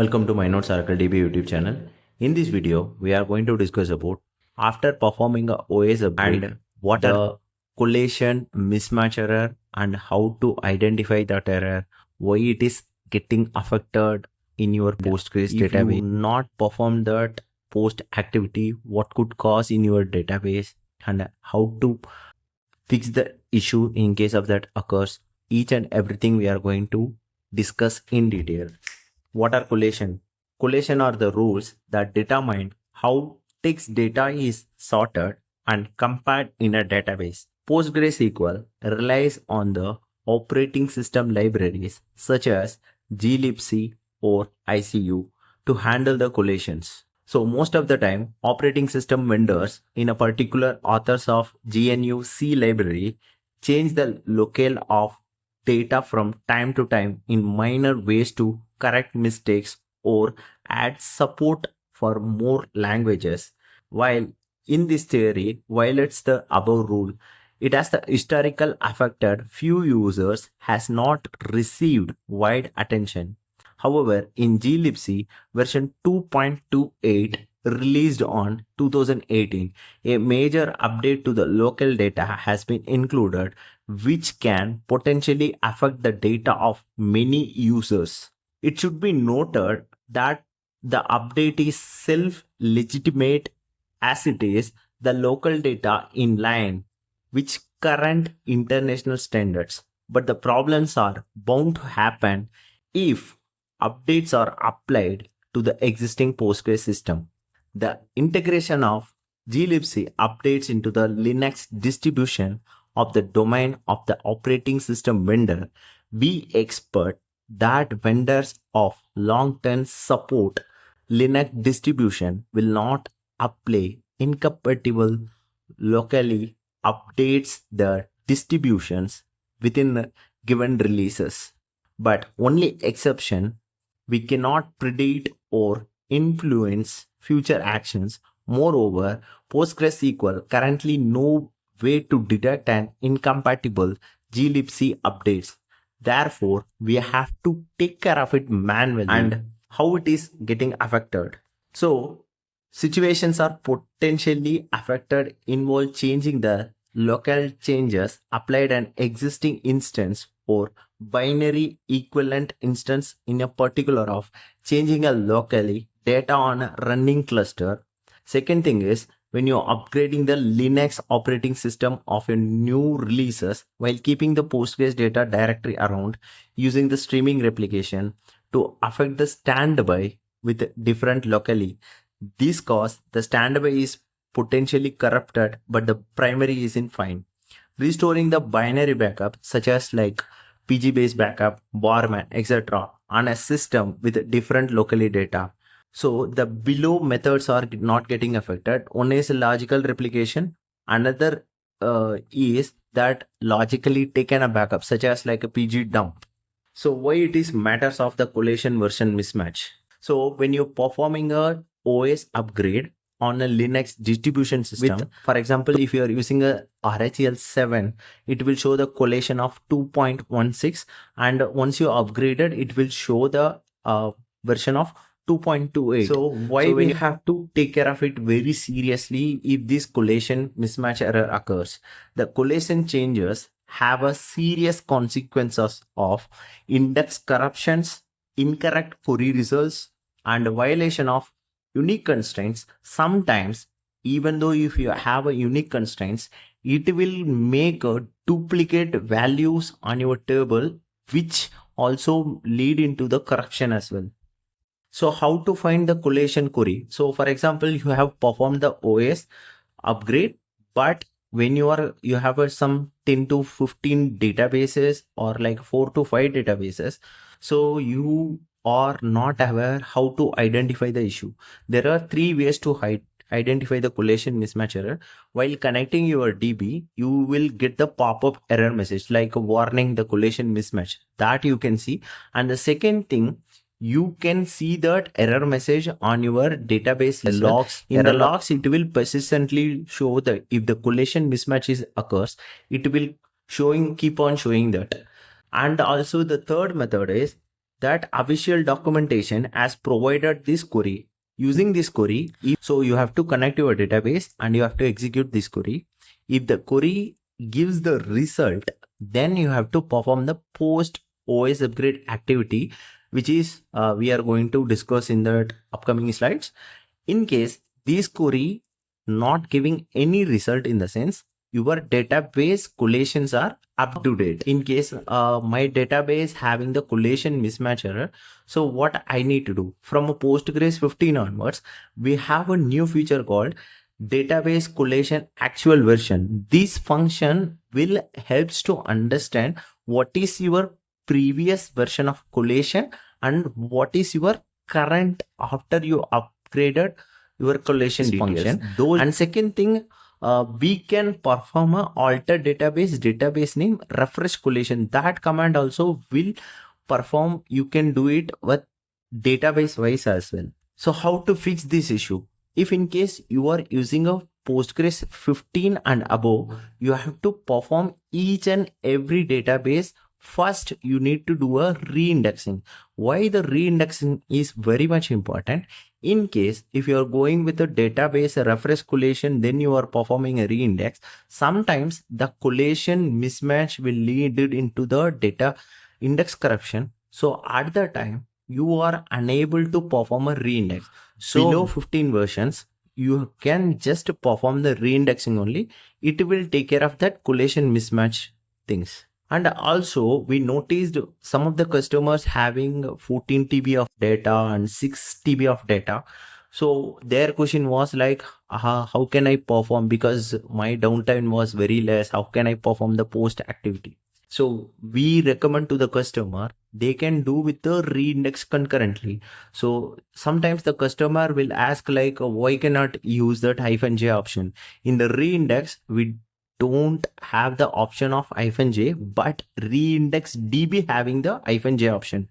Welcome to my Notes Circle DB YouTube channel. In this video, we are going to discuss about after performing a OS upgrade and what are the collation, mismatch error and how to identify that error, why it is getting affected in your Postgres database. If you not perform that post activity, what could cause in your database and how to fix the issue in case of that occurs. Each and everything we are going to discuss in detail. What are collation? Collation are the rules that determine how text data is sorted and compared in a database. PostgreSQL relies on the operating system libraries such as glibc or ICU to handle the collations. So most of the time, operating system vendors in a particular authors of GNU C library change the locale of data from time to time in minor ways to correct mistakes or add support for more languages. While in this theory violates the above rule, it has the historical affected few users has not received wide attention. However, in glibc version 2.28 released on 2018, a major update to the local data has been included, which can potentially affect the data of many users. It should be noted that the update is self-legitimate as it is the local data in line with current international standards. But the problems are bound to happen if updates are applied to the existing Postgres system. The integration of glibc updates into the Linux distribution of the domain of the operating system vendor, we expect that vendors of long-term support Linux distribution will not apply incompatible locally updates the distributions within the given releases. But only exception, we cannot predict or influence future actions. Moreover, PostgreSQL currently no way to detect an incompatible glibc updates. Therefore, we have to take care of it manually and how it is getting affected. So, situations are potentially affected involve changing the local changes applied an existing instance or binary equivalent instance in a particular of changing a locally data on a running cluster. Second thing is when you're upgrading the Linux operating system of your new releases while keeping the Postgres data directory around using the streaming replication to affect the standby with different locally. This cause the standby is potentially corrupted, but the primary isn't fine. Restoring the binary backup such as like PG-based backup, Barman, etc. on a system with different locally data. So the below methods are not getting affected. One is logical replication. Another is that logically taken a backup such as like a PG dump. So why it is matters of the collation version mismatch. So when you're performing a OS upgrade on a Linux distribution system, with, for example, if you are using a RHEL 7, it will show the collation of 2.16 and once you upgraded, it will show the version of 2.28. So why we have to take care of it very seriously if this collation mismatch error occurs. The collation changes have a serious consequences of index corruptions, incorrect query results, and violation of unique constraints. Sometimes, even though if you have a unique constraints, it will make a duplicate values on your table, which also lead into the corruption as well. So how to find the collation query? So for example, you have performed the OS upgrade, but when you have some 10 to 15 databases or like 4 to 5 databases, so you are not aware how to identify the issue. There are 3 ways to identify the collation mismatch error. While connecting your DB, you will get the pop-up error message like a warning the collation mismatch that you can see. And the second thing, you can see that error message on your database logs. In the logs, it will persistently show that if the collation mismatch occurs, it will keep on showing that. And also the third method is that official documentation has provided this query. Using this query, so you have to connect your database and you have to execute this query. If the query gives the result, then you have to perform the post OS upgrade activity, which is we are going to discuss in the upcoming slides. In case this query not giving any result, in the sense your database collations are up to date. In case my database having the collation mismatch error, so what I need to do, from a Postgres 15 onwards, we have a new feature called database collation actual version. This function will helps to understand what is your previous version of collation and what is your current after you upgraded your collation function. And second thing, we can perform a alter database name refresh collation. That command also will perform. You can do it with database wise as well. So how to fix this issue? If in case you are using a Postgres 15 and above, you have to perform each and every database. First, you need to do a reindexing. Why the reindexing is very much important? In case if you are going with a database refresh collation, then you are performing a reindex. Sometimes the collation mismatch will lead it into the data index corruption. So at the time, you are unable to perform a reindex. So below 15 versions, you can just perform the reindexing only. It will take care of that collation mismatch things. And also we noticed some of the customers having 14 TB of data and 6 TB of data. So their question was like, how can I perform, because my downtime was very less, how can I perform the post activity? So we recommend to the customer, they can do with the reindex concurrently. So sometimes the customer will ask like, why cannot use that -j option? In the reindex, we don't have the option of -j, but reindex DB having the -j option.